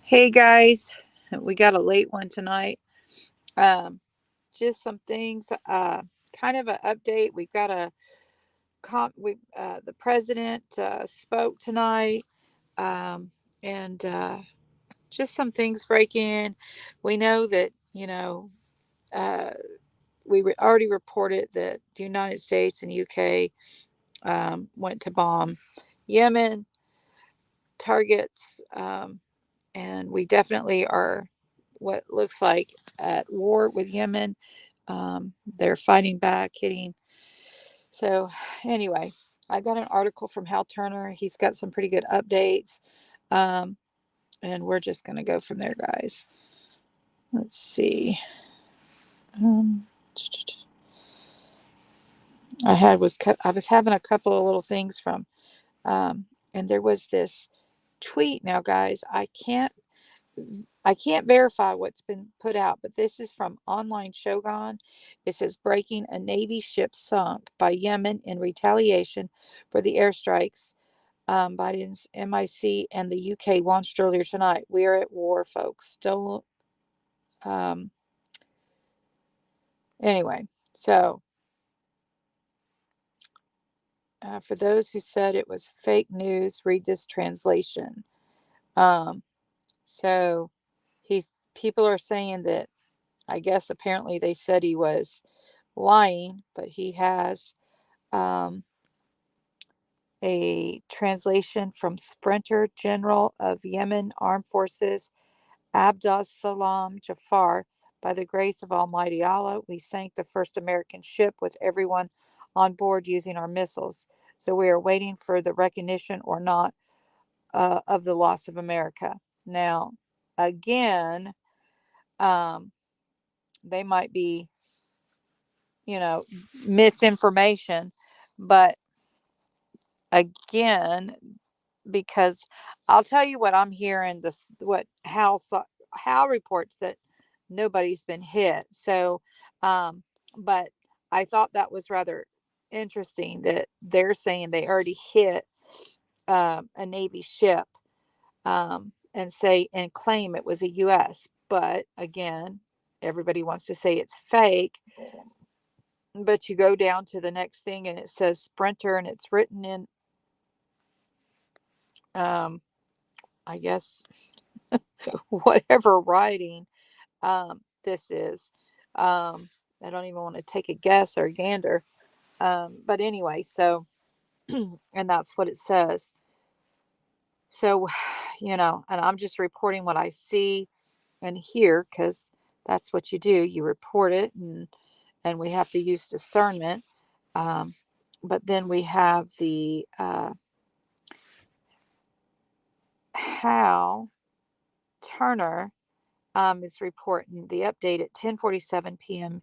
Hey guys, we got a late one tonight. Um, just some things, kind of an update. We've got the president spoke tonight, um, and just some things break in. We know that uh, already reported that the United States and UK went to bomb Yemen targets. And we definitely are what looks like at war with Yemen. They're fighting back, hitting. So, anyway, I got an article from Hal Turner. He's got some pretty good updates. Um, and we're just going to go from there, guys. Let's see. Um, I was having a couple of little things from, and there was this tweet. Now, guys, I can't verify what's been put out, but this is from Online Shogun. It says breaking: a Navy ship sunk by Yemen in retaliation for the airstrikes Biden's MIC and the UK launched earlier tonight. We are at war, folks. Still, um, anyway. So, for those who said it was fake news, read this translation. Um, so, people are saying that I guess apparently they said he was lying, but he has um, a translation from Sprinter General of Yemen Armed Forces Abdus Salam Jafar. By the grace of Almighty Allah, we sank the first American ship with everyone on board using our missiles. So we are waiting for the recognition or not of the loss of America. Now, again, um, they might be, you know, misinformation, but again, because I'll tell you what I'm hearing. This what Hal reports that nobody's been hit. So, um, but I thought that was rather interesting that they're saying they already hit a Navy ship, and claim it was a U.S. But again, everybody wants to say it's fake. But you go down to the next thing and it says Sprinter and it's written in, um, I guess, whatever writing this is. Um, I don't even want to take a guess or a gander. But anyway, so, and that's what it says. So, and I'm just reporting what I see and hear because that's what you do. You report it, and we have to use discernment. Um, but then we have the how Turner is reporting the update at 10:47 p.m.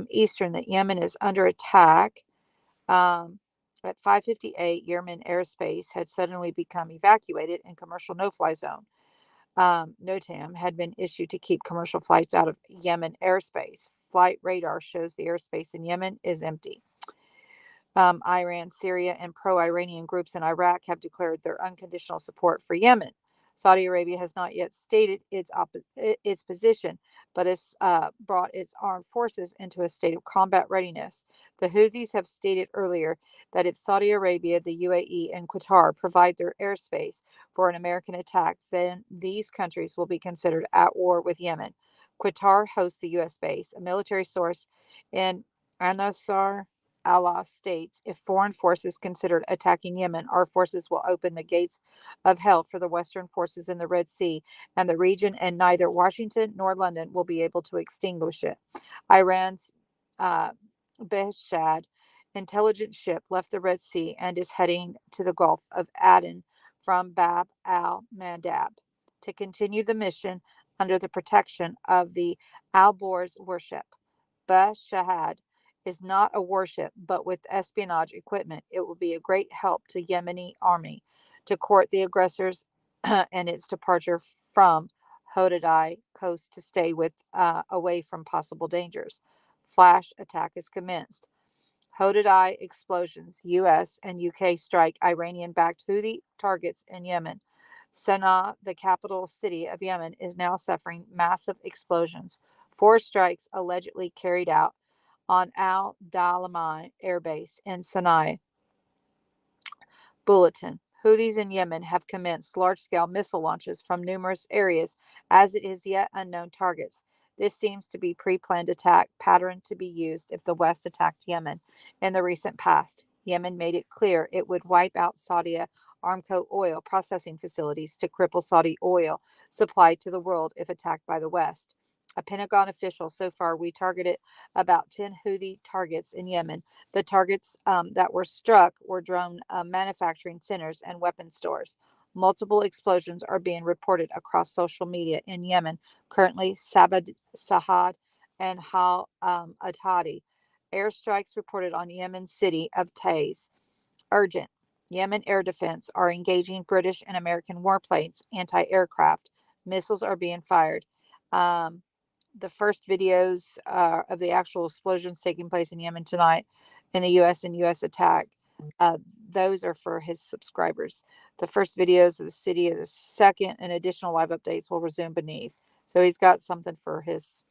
Eastern that Yemen is under attack. Um, at 5:58, Yemen airspace had suddenly become evacuated and commercial no-fly zone. NOTAM had been issued to keep commercial flights out of Yemen airspace. Flight radar shows the airspace in Yemen is empty. Iran, Syria, and pro Iranian groups in Iraq have declared their unconditional support for Yemen. Saudi Arabia has not yet stated its position, but has brought its armed forces into a state of combat readiness. The Houthis have stated earlier that if Saudi Arabia, the UAE, and Qatar provide their airspace for an American attack, then these countries will be considered at war with Yemen. Qatar hosts the U.S. base. A military source in Anasar Allah states if foreign forces considered attacking Yemen, our forces will open the gates of hell for the Western forces in the Red Sea and the region, and neither Washington nor London will be able to extinguish it. Iran's uh, Beheshad intelligence ship left the Red Sea and is heading to the Gulf of Aden from Bab al Mandab to continue the mission under the protection of the Al Borz worship. Shahad is not a warship, but with espionage equipment, it will be a great help to Yemeni army to court the aggressors and its departure from Hodeidah coast to stay away from possible dangers. Flash attack is commenced. Hodeidah explosions. U.S. and UK strike Iranian-backed Houthi targets in Yemen. Sana'a, the capital city of Yemen, is now suffering massive explosions. 4 strikes allegedly carried out on Al Dalaman Air Base in Sana'a. Bulletin: Houthis in Yemen have commenced large-scale missile launches from numerous areas as it is yet unknown targets. This seems to be pre-planned attack pattern to be used if the West attacked Yemen in the recent past. Yemen made it clear it would wipe out Saudi Aramco oil processing facilities to cripple Saudi oil supply to the world if attacked by the West. A Pentagon official: so far, we targeted about 10 Houthi targets in Yemen. The targets that were struck were drone manufacturing centers and weapon stores. Multiple explosions are being reported across social media in Yemen. Currently, Sabad, Sahad, and Hal Atadi. Airstrikes reported on Yemen's city of Taiz. Urgent. Yemen Air Defense are engaging British and American warplanes, anti aircraft. Missiles are being fired. Um, the first videos of the actual explosions taking place in Yemen tonight in the U.S. and U.S. attack, uh, those are for his subscribers. The first videos of the city of the second and additional live updates will resume beneath. So he's got something for his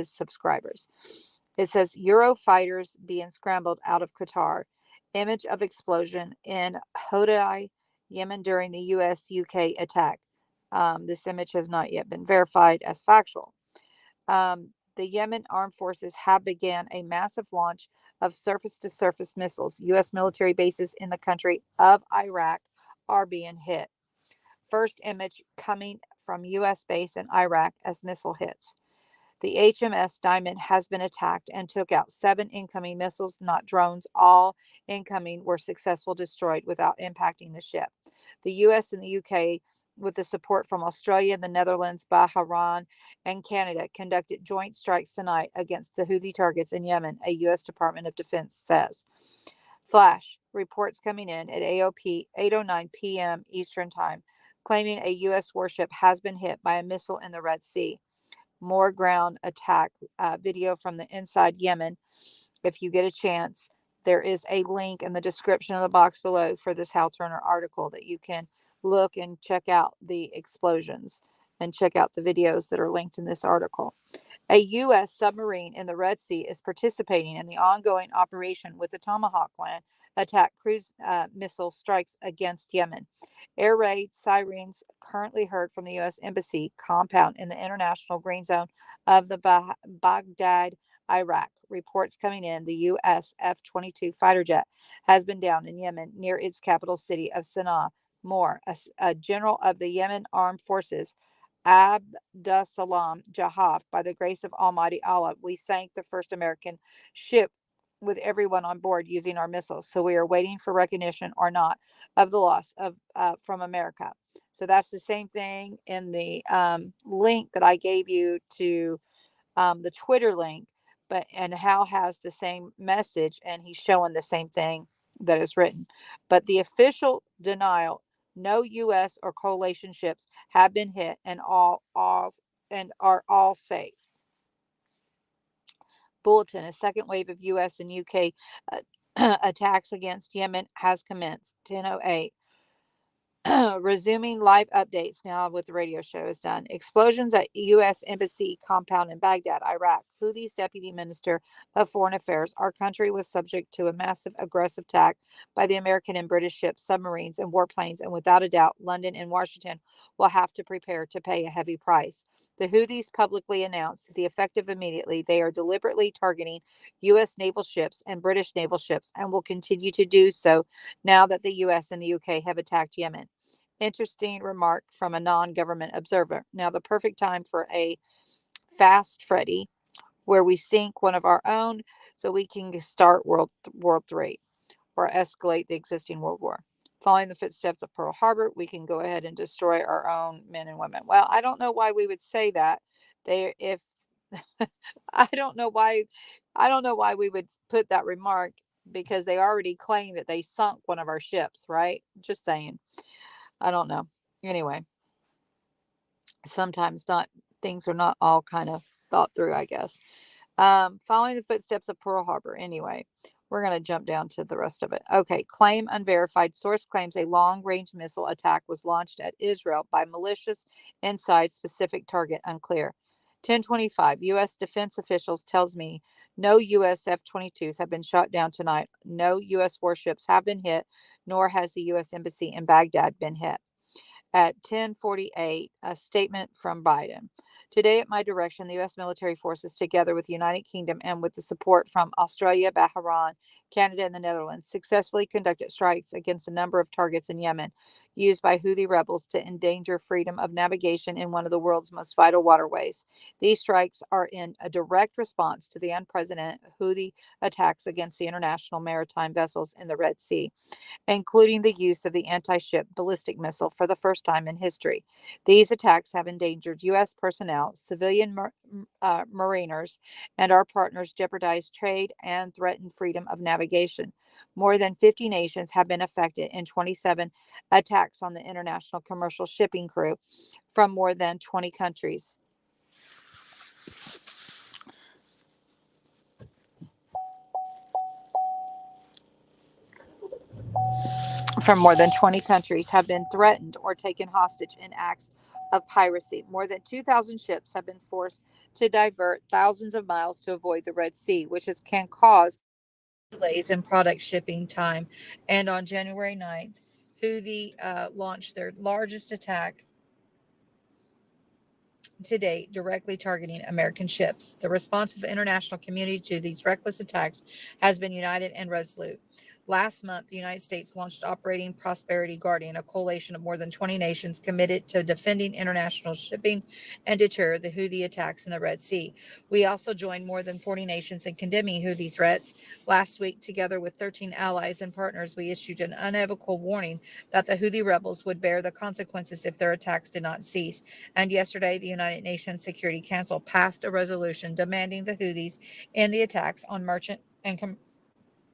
subscribers. It says Eurofighters being scrambled out of Qatar. Image of explosion in Hodai, Yemen during the U.S. UK attack. This image has not yet been verified as factual. The Yemen armed forces have began a massive launch of surface-to-surface missiles. U.S. military bases in the country of Iraq are being hit. First image coming from U.S. base in Iraq as missile hits. The HMS Diamond has been attacked and took out 7 incoming missiles, not drones. All incoming were successfully destroyed without impacting the ship. The U.S. and the U.K., with the support from Australia, the Netherlands, Bahrain, and Canada, conducted joint strikes tonight against the Houthi targets in Yemen, a U.S. Department of Defense says. Flash reports coming in at AOP 8:09 p.m. Eastern Time, claiming a U.S. warship has been hit by a missile in the Red Sea. More ground attack video from the inside Yemen. If you get a chance, there is a link in the description of the box below for this Hal Turner article that you can look and check out the explosions and check out the videos that are linked in this article. A U.S. submarine in the Red Sea is participating in the ongoing operation with the Tomahawk land attack cruise missile strikes against Yemen. Air raid sirens currently heard from the U.S. Embassy compound in the international green zone of the Baghdad, Iraq. Reports coming in: the U.S. F-22 fighter jet has been downed in Yemen near its capital city of Sana'a. More: a general of the Yemen Armed Forces, Abdusalam Jahaf, by the grace of Almighty Allah, we sank the first American ship with everyone on board using our missiles. So we are waiting for recognition or not of the loss of from America. So that's the same thing in the link that I gave you to the Twitter link, but and Hal has the same message and he's showing the same thing that is written. But the official denial: no U.S. or coalition ships have been hit and all and are all safe. Bulletin: a second wave of U.S. and U.K. Attacks against Yemen has commenced. 10:08. Resuming live updates now with the radio show is done. Explosions at U.S. Embassy compound in Baghdad, Iraq. Houthis Deputy Minister of Foreign Affairs: our country was subject to a massive aggressive attack by the American and British ships, submarines, and warplanes, and without a doubt, London and Washington will have to prepare to pay a heavy price. The Houthis publicly announced that, effective immediately, they are deliberately targeting U.S. naval ships and British naval ships and will continue to do so now that the U.S. and the U.K. have attacked Yemen. Interesting remark from a non-government observer. Now, the perfect time for a fast Freddy, where we sink one of our own so we can start World 3 or escalate the existing World War. Following the footsteps of Pearl Harbor, we can go ahead and destroy our own men and women. Well, I don't know why we would say that. If I don't know why we would put that remark, because they already claimed that they sunk one of our ships, right? Just saying. I don't know. Anyway, sometimes not things are not all kind of thought through, I guess. Following the footsteps of Pearl Harbor, anyway. We're going to jump down to the rest of it. Okay. Claim unverified. Source claims a long range missile attack was launched at Israel by malicious inside specific target unclear. 1025. U.S. defense officials tells me no U.S. F-22s have been shot down tonight. No U.S. warships have been hit, nor has the U.S. Embassy in Baghdad been hit. At 10:48, a statement from Biden. Today, at my direction, the U.S. military forces, together with the United Kingdom and with the support from Australia, Bahrain, Canada, and the Netherlands, successfully conducted strikes against a number of targets in Yemen used by Houthi rebels to endanger freedom of navigation in one of the world's most vital waterways. These strikes are in a direct response to the unprecedented Houthi attacks against the international maritime vessels in the Red Sea, including the use of the anti ship ballistic missile for the first time in history. These attacks have endangered U.S. personnel, civilian mariners, and our partners, jeopardized trade and threatened freedom of navigation. More than 50 nations have been affected in 27 attacks on the international commercial shipping crew from more than 20 countries. From more than 20 countries have been threatened or taken hostage in acts of piracy. More than 2,000 ships have been forced to divert thousands of miles to avoid the Red Sea, which can cause delays in product shipping time. And on January 9th, Houthi launched their largest attack to date, directly targeting American ships. The response of the international community to these reckless attacks has been united and resolute. Last month, the United States launched Operating Prosperity Guardian, a coalition of more than 20 nations committed to defending international shipping and deter the Houthi attacks in the Red Sea. We also joined more than 40 nations in condemning Houthi threats. Last week, together with 13 allies and partners, we issued an unequivocal warning that the Houthi rebels would bear the consequences if their attacks did not cease. And yesterday, the United Nations Security Council passed a resolution demanding the Houthis end the attacks on merchant and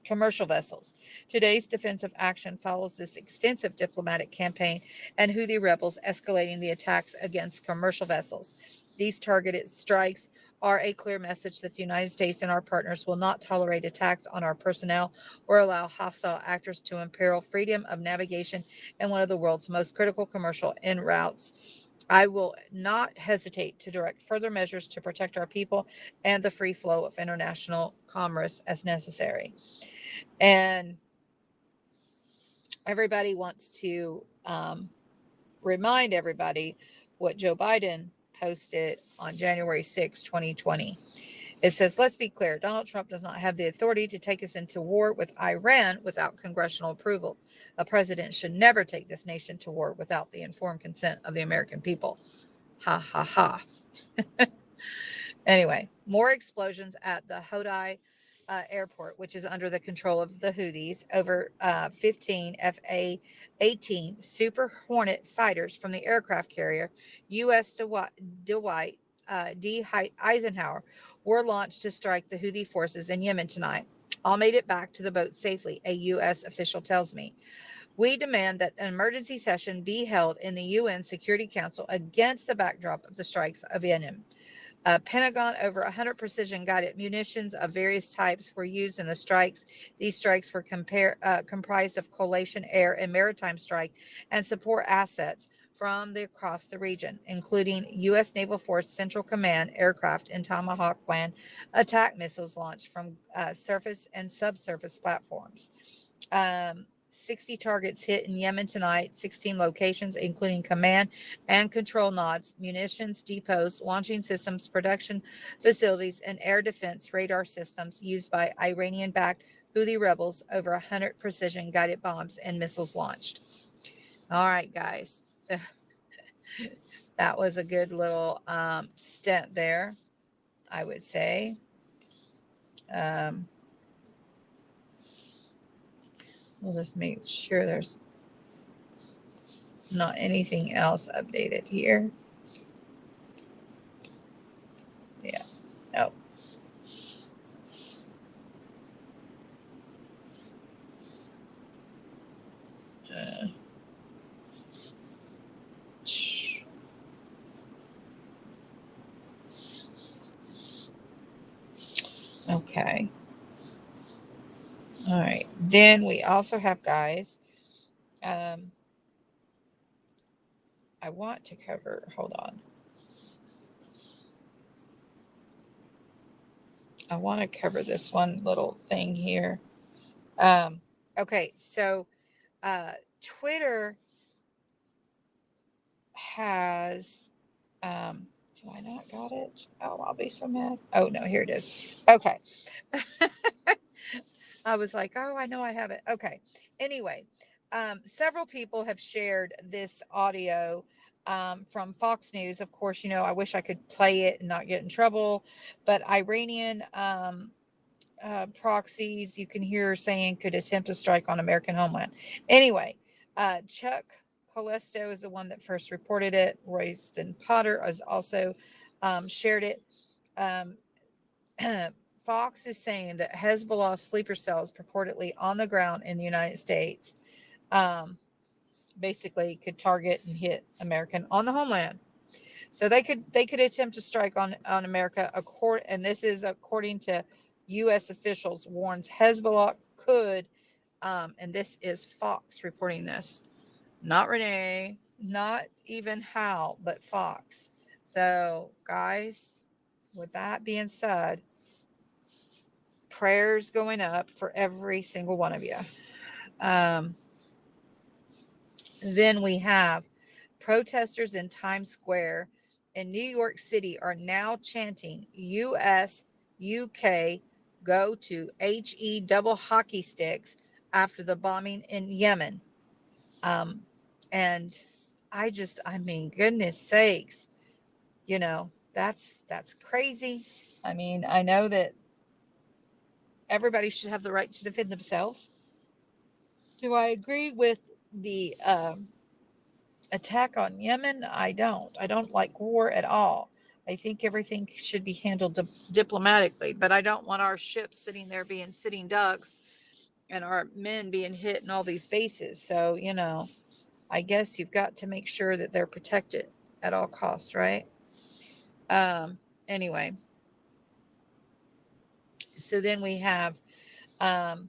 commercial vessels. Today's defensive action follows this extensive diplomatic campaign and Houthi rebels escalating the attacks against commercial vessels. These targeted strikes are a clear message that the United States and our partners will not tolerate attacks on our personnel or allow hostile actors to imperil freedom of navigation in one of the world's most critical commercial en routes. I will not hesitate to direct further measures to protect our people and the free flow of international commerce as necessary. And everybody wants to remind everybody what Joe Biden posted on January 6, 2020. It says, let's be clear, Donald Trump does not have the authority to take us into war with Iran without congressional approval. A president should never take this nation to war without the informed consent of the American people. Ha, ha, ha. Anyway, more explosions at the Hodei airport, which is under the control of the Houthis. Over 15 Fa-18 Super Hornet fighters from the aircraft carrier U.S. Dwight D. Eisenhower were launched to strike the Houthi forces in Yemen tonight. All made it back to the boat safely, a U.S. official tells me. We demand that an emergency session be held in the UN Security Council against the backdrop of the strikes of Yemen. Pentagon, over 100 precision-guided munitions of various types were used in the strikes. These strikes were comprised of coalition air and maritime strike and support assets from across the region, including U.S. Naval Force Central Command aircraft and Tomahawk plan attack missiles launched from surface and subsurface platforms. 60 targets hit in Yemen tonight, 16 locations, including command and control nodes, munitions depots, launching systems, production facilities, and air defense radar systems used by Iranian-backed Houthi rebels. Over 100 precision-guided bombs and missiles launched. All right, guys. So that was a good little stint there, I would say. We'll just make sure there's not anything else updated here. Yeah. Oh. Okay. All right. Then we also have, guys, I want to cover, hold on. I want to cover this one little thing here. Okay, so Twitter has, do I not got it? Oh, I'll be so mad. Oh, no, here it is. Okay. I was like, oh, I know I have it. Okay. Anyway, several people have shared this audio from Fox News. Of course, I wish I could play it and not get in trouble, but Iranian proxies you can hear saying could attempt a strike on American homeland. Anyway, Chuck Colesto is the one that first reported it. Royston Potter has also shared it. Um, Fox is saying that Hezbollah sleeper cells purportedly on the ground in the United States basically could target and hit American on the homeland. So they could attempt to strike on America, and this is according to U.S. officials, warns Hezbollah could, and this is Fox reporting this, not Renee, not even Hal, but Fox. So, guys, with that being said, prayers going up for every single one of you. Then we have protesters in Times Square in New York City are now chanting US, UK, go to HE double hockey sticks after the bombing in Yemen. And I mean, goodness sakes, that's crazy. I mean, I know that everybody should have the right to defend themselves. Do I agree with the attack on Yemen? I don't. I don't like war at all. I think everything should be handled diplomatically, but I don't want our ships sitting there being sitting ducks and our men being hit in all these bases. So, I guess you've got to make sure that they're protected at all costs, right? Anyway, so then we have an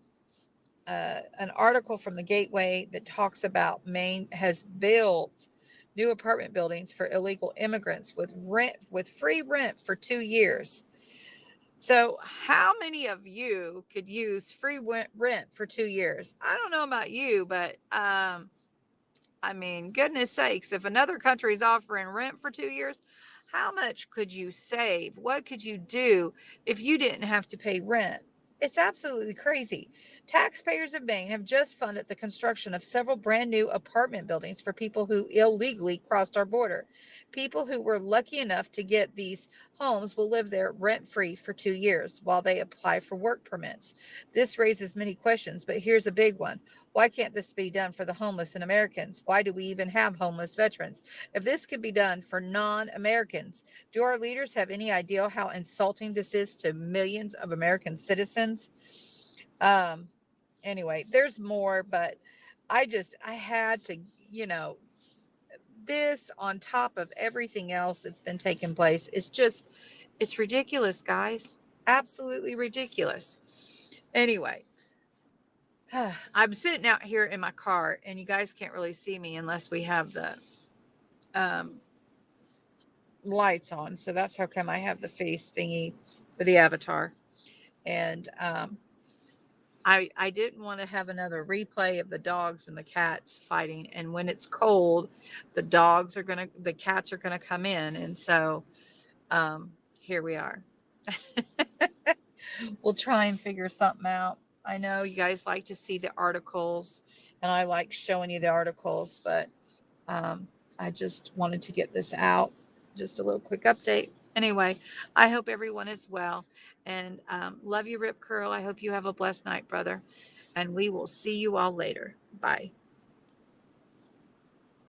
article from the Gateway that talks about Maine has built new apartment buildings for illegal immigrants with free rent for 2 years. So, how many of you could use free rent for 2 years? I don't know about you, but I mean, goodness sakes, if another country is offering rent for 2 years, how much could you save? What could you do if you didn't have to pay rent? It's absolutely crazy. Taxpayers of Maine have just funded the construction of several brand new apartment buildings for people who illegally crossed our border. People who were lucky enough to get these homes will live there rent free for 2 years while they apply for work permits. This raises many questions, but here's a big one. Why can't this be done for the homeless and Americans? Why do we even have homeless veterans? If this could be done for non-Americans, do our leaders have any idea how insulting this is to millions of American citizens? Anyway, there's more, but I had to, this on top of everything else that's been taking place. It's ridiculous, guys. Absolutely ridiculous. Anyway, I'm sitting out here in my car, and you guys can't really see me unless we have the lights on. So that's how come I have the face thingy for the avatar. And I didn't want to have another replay of the dogs and the cats fighting. And when it's cold, the cats are gonna come in, and so here we are. We'll try and figure something out. I know you guys like to see the articles, and I like showing you the articles, but I just wanted to get this out. Just a little quick update. Anyway, I hope everyone is well, and love you, Rip Curl. I hope you have a blessed night, brother, and we will see you all later. Bye.